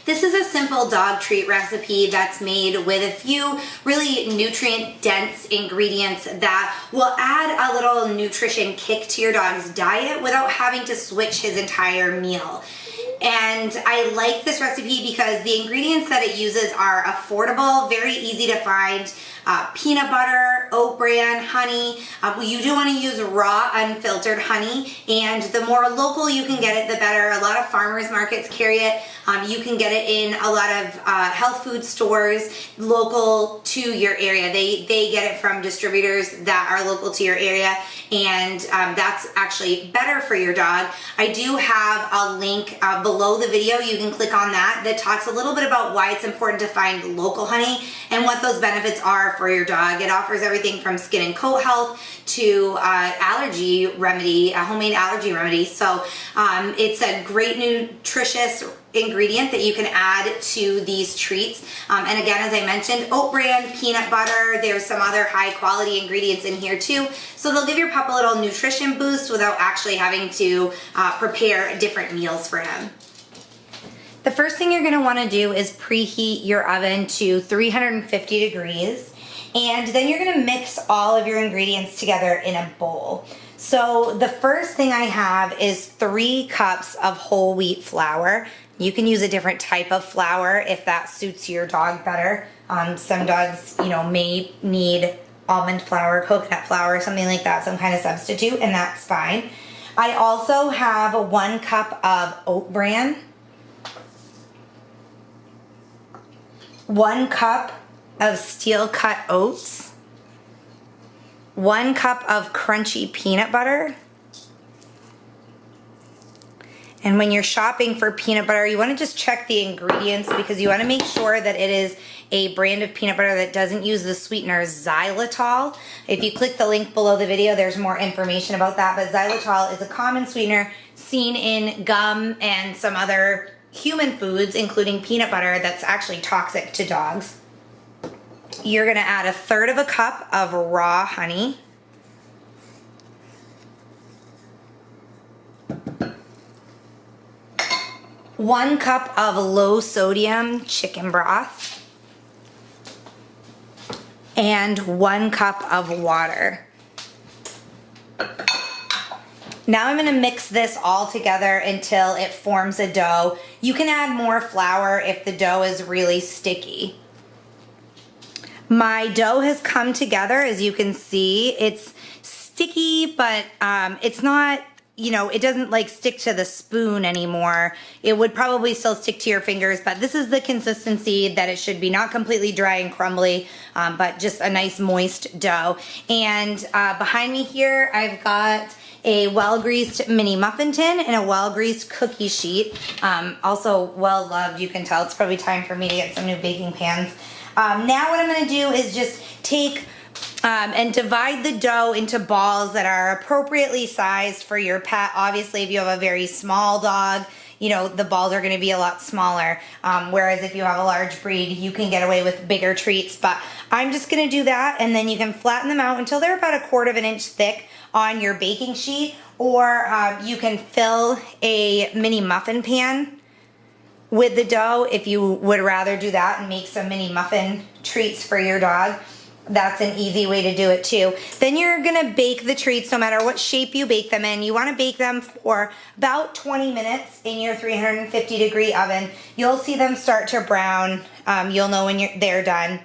This is a simple dog treat recipe that's made with a few really nutrient-dense ingredients that will add a little nutrition kick to your dog's diet without having to switch his entire meal. And I like this recipe because the ingredients that it uses are affordable, very easy to find. Peanut butter, oat bran, honey. You do want to use raw, unfiltered honey, and the more local you can get it, the better. A lot of farmers markets carry it. You can get it in a lot of health food stores local to your area. They get it from distributors that are local to your area, and that's actually better for your dog. I do have a link below the video. You can click on that talks a little bit about why it's important to find local honey and what those benefits are for your dog. It offers everything from skin and coat health to allergy remedy, a homemade allergy remedy. So it's a great nutritious ingredient that you can add to these treats. And again, as I mentioned, oat bran, peanut butter, there's some other high quality ingredients in here too. So they'll give your pup a little nutrition boost without actually having to prepare different meals for him. The first thing you're gonna wanna do is preheat your oven to 350 degrees. And then you're gonna mix all of your ingredients together in a bowl. So the first thing I have is 3 cups of whole wheat flour. You can use a different type of flour if that suits your dog better. Some dogs, may need almond flour, coconut flour, something like that, some kind of substitute, and that's fine. I also have 1 cup of oat bran, 1 cup of steel cut oats, 1 cup of crunchy peanut butter. And when you're shopping for peanut butter, you want to just check the ingredients because you want to make sure that it is a brand of peanut butter that doesn't use the sweetener xylitol. If you click the link below the video, there's more information about that. But xylitol is a common sweetener seen in gum and some other human foods, including peanut butter, that's actually toxic to dogs. You're gonna add 1/3 cup of raw honey. One cup of low sodium chicken broth. And 1 cup of water. Now I'm gonna mix this all together until it forms a dough. You can add more flour if the dough is really sticky. My dough has come together, as you can see. It's sticky, but it's not, it doesn't like stick to the spoon anymore. It would probably still stick to your fingers, but this is the consistency that it should be. Not completely dry and crumbly, but just a nice moist dough. And behind me here, I've got a well-greased mini muffin tin and a well-greased cookie sheet. Also well-loved, you can tell. It's probably time for me to get some new baking pans. Now what I'm gonna do is just take and divide the dough into balls that are appropriately sized for your pet. Obviously, if you have a very small dog, the balls are gonna be a lot smaller. Whereas if you have a large breed, you can get away with bigger treats. But I'm just gonna do that, and then you can flatten them out until they're about 1/4 inch thick on your baking sheet, or you can fill a mini muffin pan with the dough if you would rather do that and make some mini muffin treats for your dog. That's an easy way to do it too. Then you're gonna bake the treats no matter what shape you bake them in. You wanna bake them for about 20 minutes in your 350 degree oven. You'll see them start to brown. You'll know when they're done.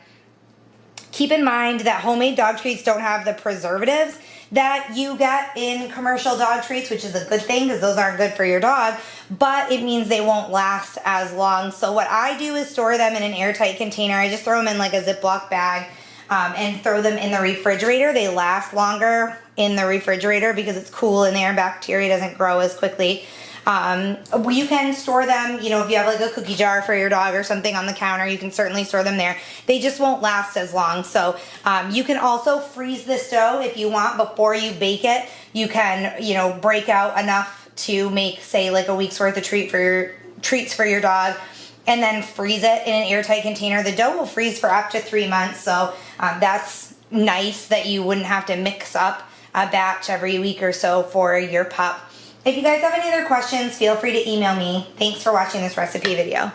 Keep in mind that homemade dog treats don't have the preservatives that you get in commercial dog treats, which is a good thing because those aren't good for your dog, but it means they won't last as long. So what I do is store them in an airtight container. I just throw them in like a Ziploc bag and throw them in the refrigerator. They last longer in the refrigerator because it's cool in there and bacteria doesn't grow as quickly. You can store them, if you have like a cookie jar for your dog or something on the counter, you can certainly store them there. They just won't last as long. So you can also freeze this dough if you want before you bake it. You can, break out enough to make, say, like a week's worth of treats for your dog, and then freeze it in an airtight container. The dough will freeze for up to 3 months. So that's nice that you wouldn't have to mix up a batch every week or so for your pup. If you guys have any other questions, feel free to email me. Thanks for watching this recipe video.